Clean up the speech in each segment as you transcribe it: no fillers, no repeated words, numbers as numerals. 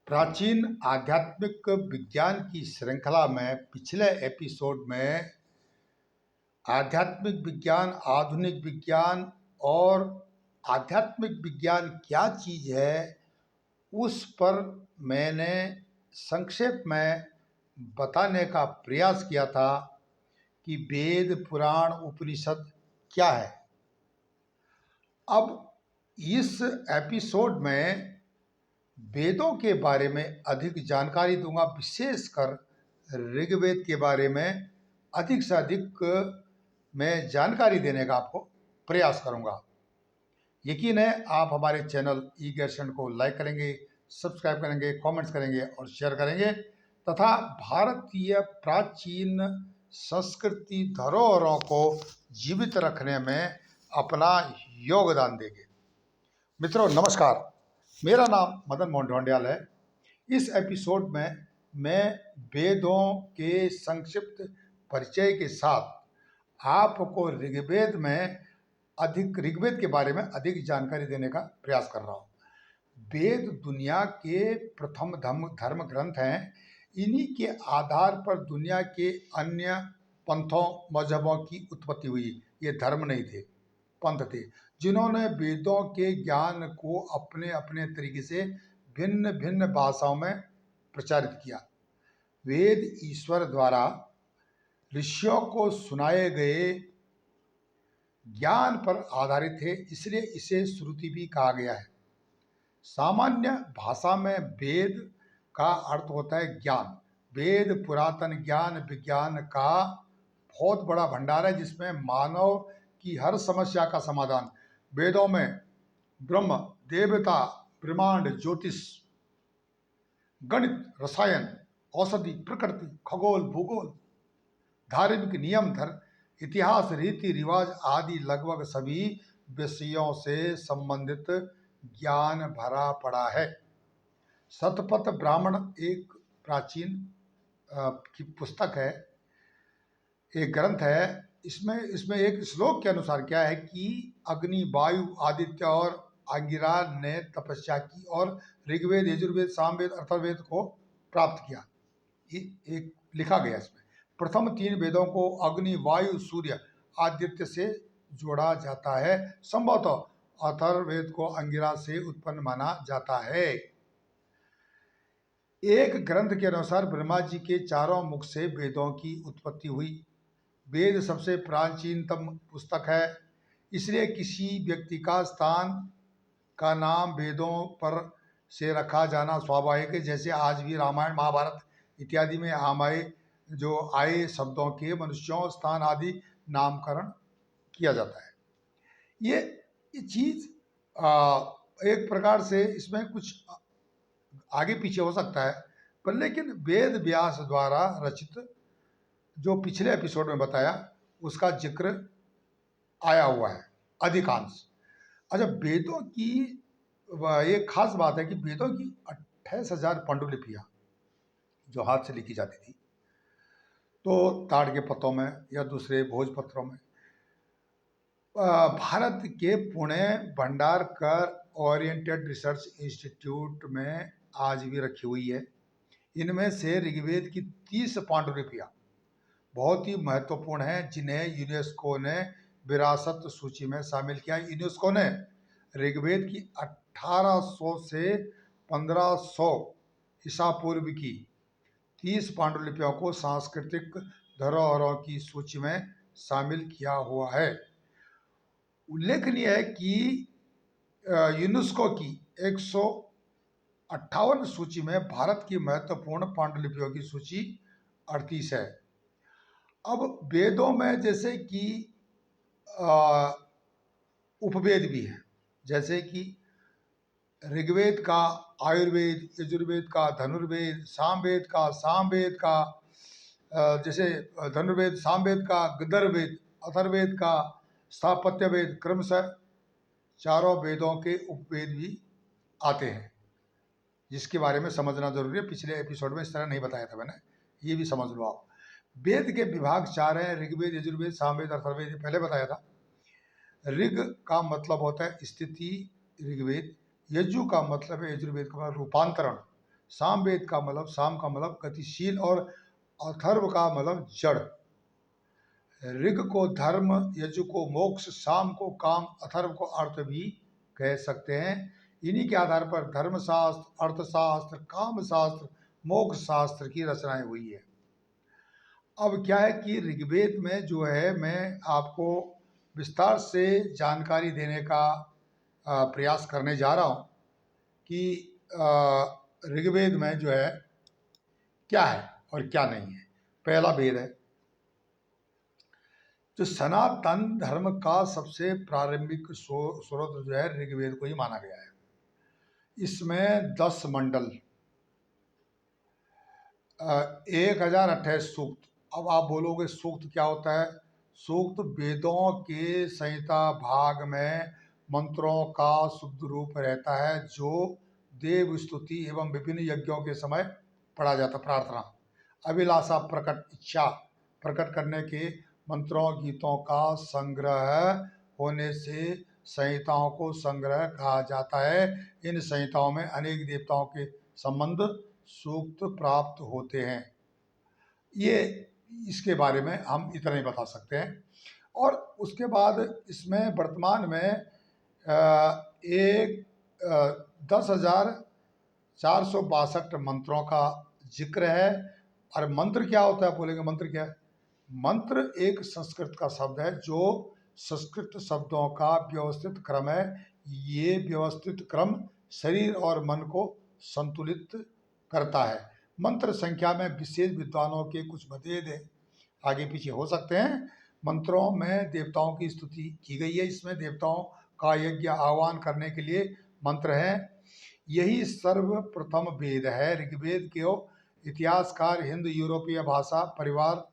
प्राचीन आध्यात्मिक विज्ञान की श्रृंखला में पिछले एपिसोड में आध्यात्मिक विज्ञान, आधुनिक विज्ञान और आध्यात्मिक विज्ञान क्या चीज़ है, उस पर मैंने संक्षेप में बताने का प्रयास किया था कि वेद, पुराण, उपनिषद क्या है। अब इस एपिसोड में वेदों के बारे में अधिक जानकारी दूंगा, विशेषकर ऋग्वेद के बारे में अधिक से अधिक मैं जानकारी देने का आपको प्रयास करूंगा। यकीन है आप हमारे चैनल ई ज्ञान को लाइक करेंगे, सब्सक्राइब करेंगे, कमेंट्स करेंगे और शेयर करेंगे तथा भारतीय प्राचीन संस्कृति धरोहरों को जीवित रखने में अपना योगदान देंगे। मित्रों नमस्कार, मेरा नाम मदन मोहन ढोंडियाल है। इस एपिसोड में मैं वेदों के संक्षिप्त परिचय के साथ आपको ऋग्वेद के बारे में अधिक जानकारी देने का प्रयास कर रहा हूँ। वेद दुनिया के प्रथम धर्म ग्रंथ हैं। इन्हीं के आधार पर दुनिया के अन्य पंथों, मजहबों की उत्पत्ति हुई। ये धर्म नहीं थे, पंथ थे, जिन्होंने वेदों के ज्ञान को अपने अपने तरीके से भिन्न भिन्न भाषाओं में प्रचारित किया। वेद ईश्वर द्वारा ऋषियों को सुनाए गए ज्ञान पर आधारित है, इसलिए इसे श्रुति भी कहा गया है। सामान्य भाषा में वेद का अर्थ होता है ज्ञान। वेद पुरातन ज्ञान विज्ञान का बहुत बड़ा भंडार है, जिसमें मानव की हर समस्या का समाधान वेदों में ब्रह्म, देवता, ब्रह्मांड, ज्योतिष, गणित, रसायन, औषधि, प्रकृति, खगोल, भूगोल, धार्मिक नियम, इतिहास, रीति रिवाज आदि लगभग सभी विषयों से संबंधित ज्ञान भरा पड़ा है। शतपथ ब्राह्मण एक प्राचीन की पुस्तक है, एक ग्रंथ है। इसमें एक श्लोक के अनुसार क्या है कि अग्नि, वायु, आदित्य और अंगिरा ने तपस्या की और ऋग्वेद, यजुर्वेद, सामवेद, अथर्ववेद को प्राप्त किया। एक लिखा गया इसमें। प्रथम तीन वेदों को अग्नि, वायु, सूर्य, आदित्य से जोड़ा जाता है। संभवतः अथर्ववेद को अंगिरा से उत्पन्न माना जाता है। एक ग्रंथ के अनुसार ब्रह्मा जी के चारों मुख से वेदों की उत्पत्ति हुई। वेद सबसे प्राचीनतम पुस्तक है, इसलिए किसी व्यक्ति का स्थान का नाम वेदों पर से रखा जाना स्वाभाविक है। जैसे आज भी रामायण, महाभारत इत्यादि में आए शब्दों के मनुष्यों, स्थान आदि नामकरण किया जाता है। ये चीज़ एक प्रकार से इसमें कुछ आगे पीछे हो सकता है, पर लेकिन वेद व्यास द्वारा रचित जो पिछले एपिसोड में बताया उसका जिक्र आया हुआ है अधिकांश। अच्छा, वेदों की एक खास बात है कि वेदों की 28,000 पांडुलिपियां जो हाथ से लिखी जाती थी, तो ताड़ के पत्तों में या दूसरे भोजपत्रों में, भारत के Pune Bhandarkar oriented research institute में आज भी रखी हुई है। इनमें से ऋग्वेद की 30 पांडुलिपियां बहुत ही महत्वपूर्ण हैं, जिन्हें यूनेस्को ने विरासत सूची में शामिल किया। यूनेस्को ने ऋग्वेद की 1800 से 1500 ईसा पूर्व की 30 पांडुलिपियों को सांस्कृतिक धरोहरों की सूची में शामिल किया हुआ है। उल्लेखनीय है कि यूनेस्को की 158 सूची में भारत की महत्वपूर्ण पांडुलिपियों की सूची 38 है। अब वेदों में जैसे कि उपवेद भी है, जैसे कि ऋग्वेद का आयुर्वेद, यजुर्वेद का धनुर्वेद, सामवेद का जैसे धनुर्वेद, सामवेद का गंधर्ववेद, अथर्ववेद का स्थापत्य वेद, क्रमशः चारों वेदों के उपवेद भी आते हैं, जिसके बारे में समझना जरूरी है। पिछले एपिसोड में इस तरह नहीं बताया था मैंने, ये भी समझ लो आप। वेद के विभाग 4 हैं, ऋग्वेद, यजुर्वेद, सामवेद, अथर्ववेद, पहले बताया था। ऋग का मतलब होता है स्थिति ऋग्वेद, यजु का मतलब है यजुर्वेद का रूपांतरण, सामवेद का मतलब, साम का मतलब गतिशील और अथर्व का मतलब जड़। ऋग को धर्म, यजु को मोक्ष, साम को काम, अथर्व को अर्थ भी कह सकते हैं। इन्हीं के आधार पर धर्मशास्त्र, अर्थशास्त्र, काम शास्त्र, मोक्ष शास्त्र की रचनाएं हुई है। अब क्या है कि ऋग्वेद में जो है, मैं आपको विस्तार से जानकारी देने का प्रयास करने जा रहा हूँ कि ऋग्वेद में जो है क्या है और क्या नहीं है। पहला वेद है जो सनातन धर्म का सबसे प्रारंभिक स्रोत जो है ऋग्वेद को ही माना गया है। इसमें 10 मंडल, 1028 सूक्त। अब आप बोलोगे सूक्त क्या होता है? सूक्त वेदों के संहिता भाग में मंत्रों का शुद्ध रूप रहता है जो देव स्तुति एवं विभिन्न यज्ञों के समय पढ़ा जाता। प्रार्थना, अभिलाषा, प्रकट इच्छा प्रकट करने के मंत्रों गीतों का संग्रह होने से संहिताओं को संग्रह कहा जाता है। इन संहिताओं में अनेक देवताओं के संबंध सूक्त प्राप्त होते हैं। ये इसके बारे में हम इतना ही बता सकते हैं। और उसके बाद इसमें वर्तमान में एक 10,462 मंत्रों का जिक्र है। और मंत्र क्या होता है? बोलेंगे मंत्र क्या है? मंत्र एक संस्कृत का शब्द है जो संस्कृत शब्दों का व्यवस्थित क्रम है। ये व्यवस्थित क्रम शरीर और मन को संतुलित करता है। मंत्र संख्या में विशेष विद्वानों के कुछ मतभेद है, आगे पीछे हो सकते हैं। मंत्रों में देवताओं की स्तुति की गई है। इसमें देवताओं का यज्ञ आह्वान करने के लिए मंत्र है। यही सर्वप्रथम वेद है। ऋग्वेद के इतिहासकार हिंद यूरोपीय भाषा परिवार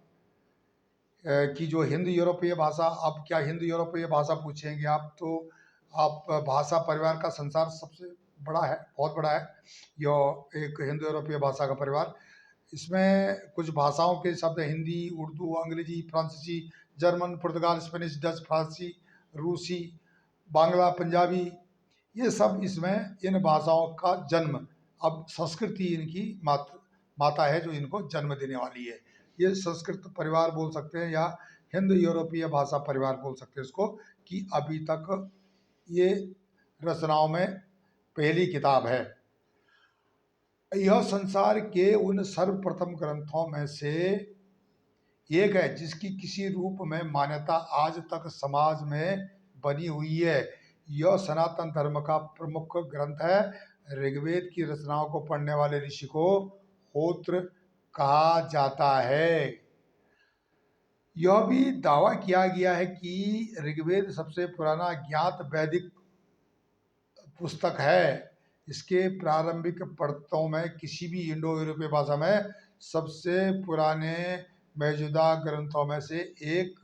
की जो हिंद यूरोपीय भाषा, अब क्या हिंद यूरोपीय भाषा पूछेंगे आप तो आप भाषा परिवार का संसार सबसे बड़ा है, बहुत बड़ा है यह एक हिंद यूरोपीय भाषा का परिवार। इसमें कुछ भाषाओं के शब्द हिंदी, उर्दू, अंग्रेजी, फ्रांसीसी, जर्मन, पुर्तगाल, स्पेनिश, डच, फारसी, रूसी, बांग्ला, पंजाबी, ये सब इसमें इन भाषाओं का जन्म। अब संस्कृति इनकी माता है जो इनको जन्म देने वाली है। ये संस्कृत परिवार बोल सकते हैं या हिंद यूरोपीय भाषा परिवार बोल सकते हैं इसको, कि अभी तक ये रचनाओं में पहली किताब है। यह संसार के उन सर्वप्रथम ग्रंथों में से एक है जिसकी किसी रूप में मान्यता आज तक समाज में बनी हुई है। यह सनातन धर्म का प्रमुख ग्रंथ है। ऋग्वेद की रचनाओं को पढ़ने वाले ऋषि को होत्र कहा जाता है। यह भी दावा किया गया है कि ऋग्वेद सबसे पुराना ज्ञात वैदिक पुस्तक है। इसके प्रारंभिक परतों में किसी भी इंडो यूरोपीय भाषा में सबसे पुराने मौजूदा ग्रंथों में से एक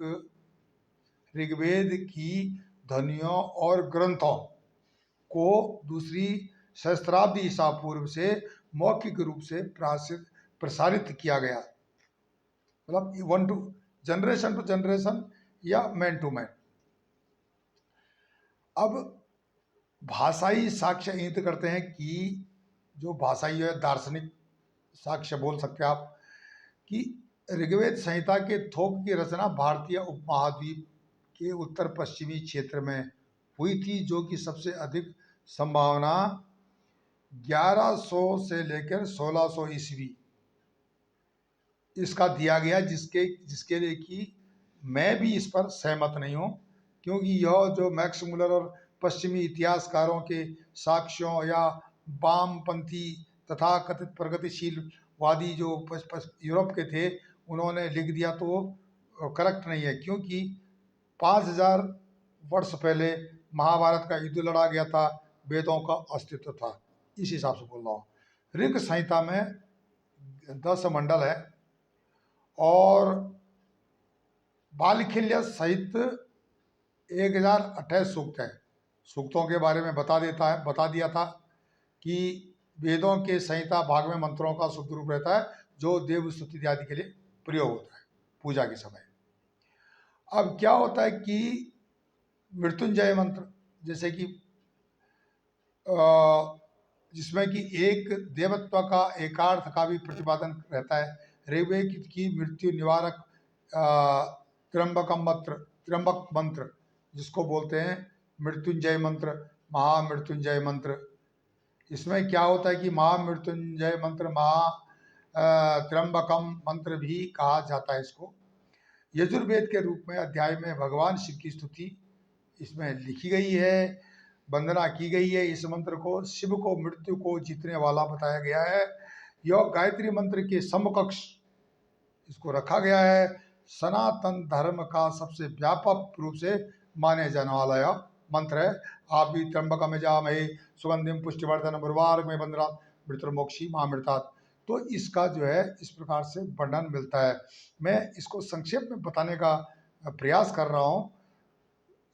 ऋग्वेद की ध्वनियों और ग्रंथों को दूसरी सहस्त्राब्दी ईसा पूर्व से मौखिक रूप से प्रसारित किया गया, मतलब जनरेशन टू जनरेशन या मैन टू मैन। अब भाषाई साक्ष्य इंगित करते हैं कि जो भाषाई है, दार्शनिक साक्ष्य बोल सकते हैं आप, कि ऋग्वेद संहिता के थोक की रचना भारतीय उपमहाद्वीप के उत्तर पश्चिमी क्षेत्र में हुई थी, जो कि सबसे अधिक संभावना 1100 से लेकर 1600 ईस्वी इसका दिया गया, जिसके लिए कि मैं भी इस पर सहमत नहीं हूँ, क्योंकि यह जो मैक्स मुलर और पश्चिमी इतिहासकारों के साक्ष्यों या वामपंथी तथा कथित प्रगतिशीलवादी जो यूरोप के थे उन्होंने लिख दिया तो करेक्ट नहीं है, क्योंकि 5000 वर्ष पहले महाभारत का युद्ध लड़ा गया था, वेदों का अस्तित्व था। इस हिसाब से बोल रहा हूँ। ऋग संहिता में 10 मंडल है और बालखिल्य सहित 1028 सूक्त है। सूक्तों के बारे में बता दिया था कि वेदों के संहिता भाग में मंत्रों का शुद्ध रूप रहता है जो देव स्तुति आदि के लिए प्रयोग होता है पूजा के समय। अब क्या होता है कि मृत्युंजय मंत्र, जैसे कि जिसमें कि एक देवत्व का एकार्थ का भी प्रतिपादन रहता है। ऋग्वेद की मृत्यु निवारक त्र्यंबक मंत्र जिसको बोलते हैं मृत्युंजय मंत्र, महामृत्युंजय मंत्र। इसमें क्या होता है कि महामृत्युंजय मंत्र, महा त्र्यंबकम मंत्र भी कहा जाता है इसको। यजुर्वेद के रूप में अध्याय में भगवान शिव की स्तुति इसमें लिखी गई है, वंदना की गई है। इस मंत्र को शिव को मृत्यु को जीतने वाला बताया गया है। यह गायत्री मंत्र के समकक्ष इसको रखा गया है। सनातन धर्म का सबसे व्यापक रूप से माने जाने वाला यह मंत्र है। आप भी त्र्यंबक में जामहे सुगंधिम पुष्टिवर्धन उर्वारुक में बंदना मृत्युर्मोक्षी महामृतात्। तो इसका जो है इस प्रकार से वर्णन मिलता है। मैं इसको संक्षेप में बताने का प्रयास कर रहा हूँ।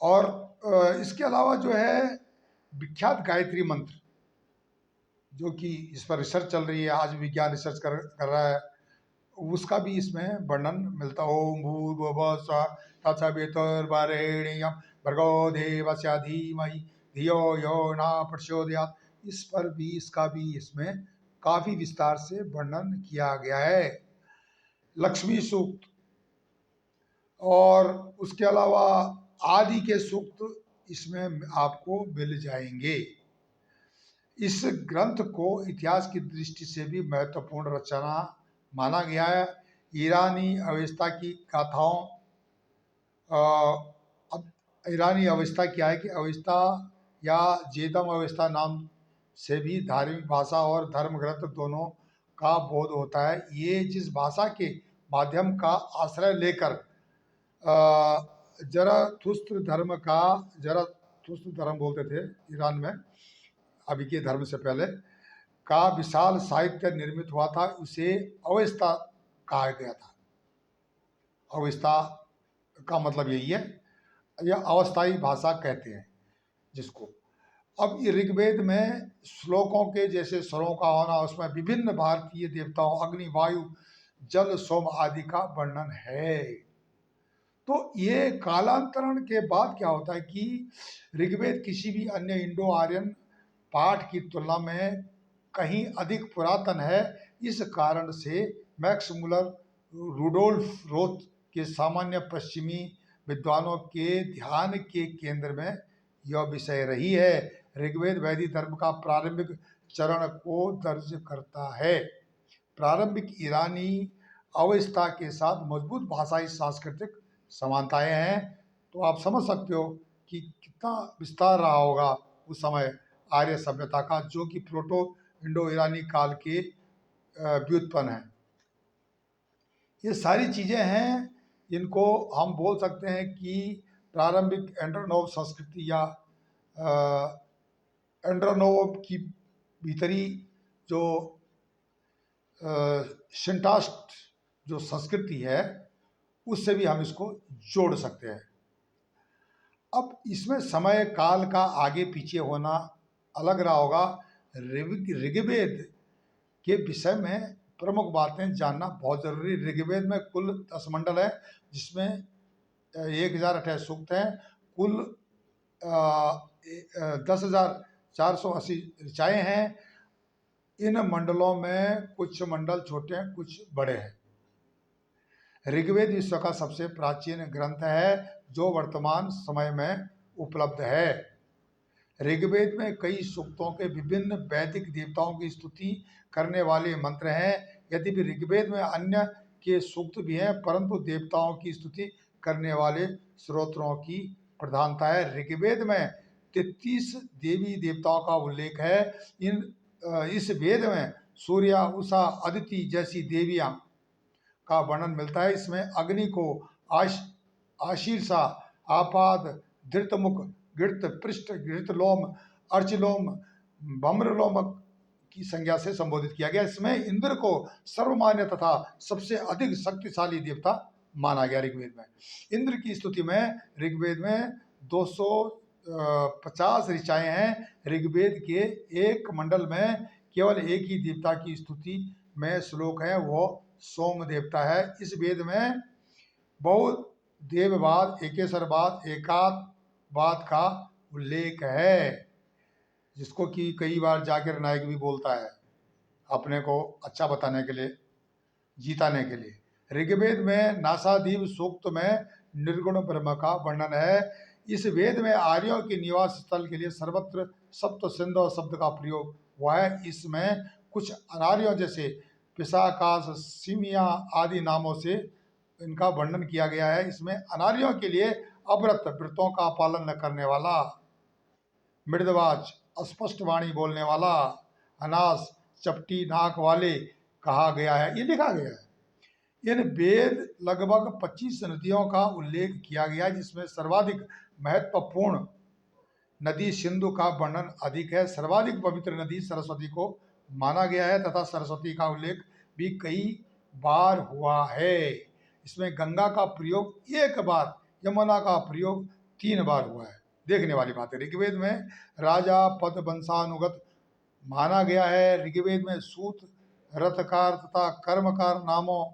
और इसके अलावा जो है विख्यात गायत्री मंत्र, जो कि इस पर रिसर्च चल रही है, आज विज्ञान रिसर्च कर रहा है, उसका भी इसमें वर्णन मिलता। ओम भूर्भुवः स्वः तत्सवितुर्वरेण्यं भर्गो देवस्य धीमहि धियो यो न प्रचोदयात्। इस पर भी इसका भी इसमें काफी विस्तार से वर्णन किया गया है। लक्ष्मी सूक्त और उसके अलावा आदि के सूक्त इसमें आपको मिल जाएंगे। इस ग्रंथ को इतिहास की दृष्टि से भी महत्वपूर्ण रचना माना गया है। ईरानी अवस्था की गाथाओं, अब ईरानी अवस्था क्या है कि अवस्था या जेदम अवस्था नाम से भी धार्मिक भाषा और धर्म ग्रंथ दोनों का बोध होता है। ये जिस भाषा के माध्यम का आश्रय लेकर जरथुस्त्र धर्म बोलते थे ईरान में, अभी के धर्म से पहले, का विशाल साहित्य निर्मित हुआ था, उसे अवस्था कहा गया था। अवस्था का मतलब यही है, यह अस्थायी भाषा कहते हैं जिसको। अब ये ऋग्वेद में श्लोकों के जैसे स्वरों का होना, उसमें विभिन्न भारतीय देवताओं अग्नि, वायु, जल, सोम आदि का वर्णन है। तो ये कालांतरण के बाद क्या होता है कि ऋग्वेद किसी भी अन्य इंडो आर्यन पाठ की तुलना में कहीं अधिक पुरातन है। इस कारण से मैक्स मुलर, रुडोल्फ रोथ के सामान्य पश्चिमी विद्वानों के ध्यान के केंद्र में यह विषय रही है। ऋग्वेद वैदिक धर्म का प्रारंभिक चरण को दर्ज करता है। प्रारंभिक ईरानी अवस्था के साथ मजबूत भाषाई सांस्कृतिक समानताएं हैं। तो आप समझ सकते हो कि कितना विस्तार रहा होगा उस समय आर्य सभ्यता का, जो कि प्रोटो इंडो ईरानी काल के व्युत्पन्न है। ये सारी चीज़ें हैं, इनको हम बोल सकते हैं कि प्रारंभिक एंड्रोनोव संस्कृति या एंड्रोनोव की भीतरी जो शिंटास्ट जो संस्कृति है, उससे भी हम इसको जोड़ सकते हैं। अब इसमें समय काल का आगे पीछे होना अलग रहा होगा। ऋग्वेद के विषय में प्रमुख बातें जानना बहुत जरूरी। ऋग्वेद में कुल 10 मंडल है, जिसमें 1028 सूक्त हैं। कुल 10,480 ऋचाएँ हैं। इन मंडलों में कुछ मंडल छोटे हैं, कुछ बड़े हैं। ऋग्वेद विश्व का सबसे प्राचीन ग्रंथ है जो वर्तमान समय में उपलब्ध है। ऋग्वेद में कई सूक्तों के विभिन्न वैदिक देवताओं की स्तुति करने वाले मंत्र हैं। यद्यपि ऋग्वेद में अन्य के सूक्त भी हैं, परंतु देवताओं की स्तुति करने वाले स्तोत्रों की प्रधानता है। ऋग्वेद में 33 देवी देवताओं का उल्लेख है। इस वेद में सूर्य, उषा, अदिति जैसी देवियां का वर्णन मिलता है। इसमें अग्नि को आशीर्षा, आपाद, धृतमुख, घृत पृष्ठ, घृतलोम, अर्चलोम, भम्रलोम की संज्ञा से संबोधित किया गया। इसमें इंद्र को सर्वमान्य तथा सबसे अधिक शक्तिशाली देवता माना गया। ऋग्वेद में इंद्र की स्तुति में ऋग्वेद में 250 ऋचाएँ हैं। ऋग्वेद के एक मंडल में केवल एक ही देवता की स्तुति में श्लोक है, वो सोम देवता है। इस वेद में बहुत देववाद, एकेश्वरवाद, एकात्मवाद का उल्लेख है। जिसको कि कई बार जाकिर नाइक भी बोलता है अपने को अच्छा बताने के लिए, जीताने के लिए। ऋग्वेद में नासादीप सूक्त में निर्गुण ब्रह्म का वर्णन है। इस वेद में आर्यों के निवास स्थल के लिए सर्वत्र सप्त सिंधु शब्द का प्रयोग हुआ है। इसमें कुछ अनार्यों जैसे पिशाकाश, सिमिया आदि नामों से इनका वर्णन किया गया है। इसमें अनार्यों के लिए अव्रत, व्रतों का पालन न करने वाला, मृदवाच, अस्पष्ट वाणी बोलने वाला, अनास, चपटी नाक वाले कहा गया है, ये लिखा गया है। इन वेद लगभग 25 नदियों का उल्लेख किया गया, जिसमें सर्वाधिक महत्वपूर्ण नदी सिंधु का वर्णन अधिक है। सर्वाधिक पवित्र नदी सरस्वती को माना गया है तथा सरस्वती का उल्लेख भी कई बार हुआ है। इसमें गंगा का प्रयोग 1 बार, यमुना का प्रयोग 3 बार हुआ है। देखने वाली बात है। ऋग्वेद में राजा पद वंशानुगत माना गया है। ऋग्वेद में सूत, रथकार तथा कर्मकार नामों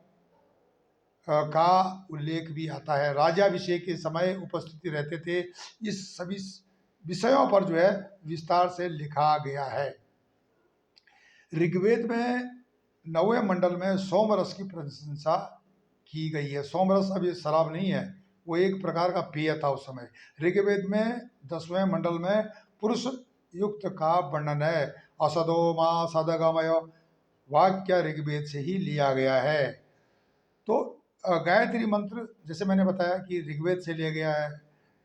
का उल्लेख भी आता है। राजाभिषेक के समय उपस्थिति रहते थे। इस सभी विषयों पर जो है विस्तार से लिखा गया है। ऋग्वेद में 9वें मंडल में सोमरस की प्रशंसा की गई है। सोमरस अब ये शराब नहीं है, वो एक प्रकार का पेय था उस समय। ऋग्वेद में 10वें मंडल में पुरुष युक्त का वर्णन है। असदो मां सदगमय वाक्य ऋग्वेद से ही लिया गया है। तो गायत्री मंत्र जैसे मैंने बताया कि ऋग्वेद से लिया गया है।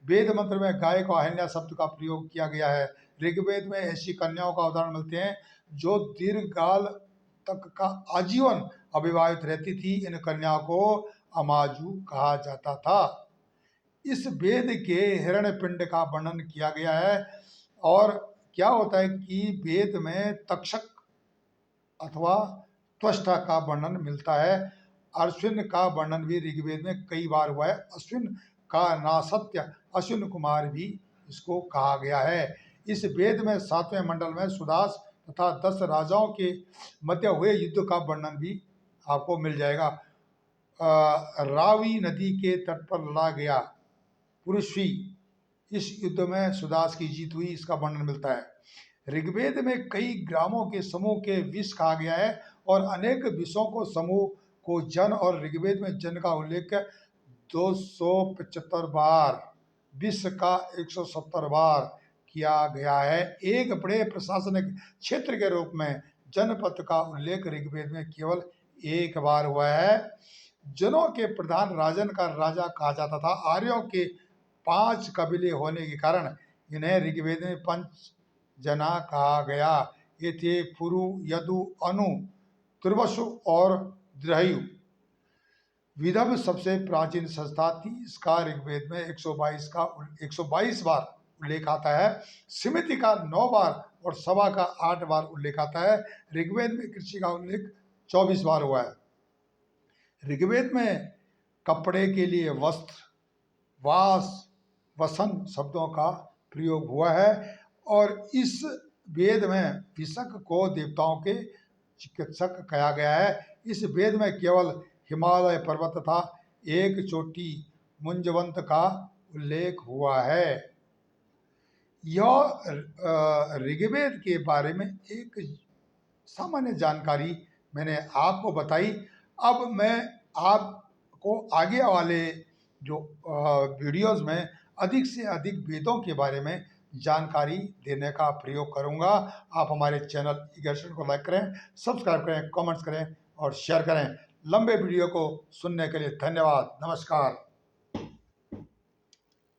वेद मंत्र में गाय को अहिल्या शब्द का प्रयोग किया गया है। ऋग्वेद में ऐसी कन्याओं का उदाहरण मिलते हैं जो दीर्घकाल तक का आजीवन अविवाहित रहती थी। इन कन्याओं को अमाजू कहा जाता था। इस वेद के हिरण्यपिंड का वर्णन किया गया है। और क्या होता है कि वेद में तक्षक अथवा त्वष्टा का वर्णन मिलता है। अश्विन का वर्णन भी ऋग्वेद में कई बार हुआ है। अश्विन का नासत्य, अश्विन कुमार भी इसको कहा गया है। इस वेद में 7वें मंडल में सुदास तथा 10 राजाओं के मध्य हुए युद्ध का वर्णन भी आपको मिल जाएगा। रावी नदी के तट पर लड़ा गया पुरुषवी, इस युद्ध में सुदास की जीत हुई, इसका वर्णन मिलता है। ऋग्वेद में कई ग्रामों के समूह के विष कहा गया है और अनेक विषों को समूह को जन, और ऋग्वेद में जन का उल्लेख 275 बार, विश्व का 170 बार किया गया है। एक बड़े प्रशासनिक क्षेत्र के रूप में जनपद का उल्लेख ऋग्वेद में केवल 1 बार हुआ है। जनों के प्रधान राजन का राजा कहा जाता था। आर्यों के 5 कबीले होने के कारण इन्हें ऋग्वेद में पंच जना कहा गया। ये थे पुरु, यदु, अनु, तुर्वसु और द्रहयु। विदर्भ सबसे प्राचीन संस्था थी। इसका ऋग्वेद में 122 बार उल्लेख आता है। समिति का 9 बार और सभा का 8 बार उल्लेख आता है। ऋग्वेद में कृषि का उल्लेख 24 बार हुआ है। ऋग्वेद में कपड़े के लिए वस्त्र, वास, वसन शब्दों का प्रयोग हुआ है। और इस वेद में विशक को देवताओं के चिकित्सक कहा गया है। इस वेद में केवल हिमालय पर्वत तथा एक चोटी मुंजवंत का उल्लेख हुआ है। यह ऋग्वेद के बारे में एक सामान्य जानकारी मैंने आपको बताई। अब मैं आपको आगे वाले जो वीडियोस में अधिक से अधिक वेदों के बारे में जानकारी देने का प्रयोग करूंगा। आप हमारे चैनल ईगर्सन को लाइक करें, सब्सक्राइब करें, कमेंट्स करें और शेयर करें। लंबे वीडियो को सुनने के लिए धन्यवाद। नमस्कार।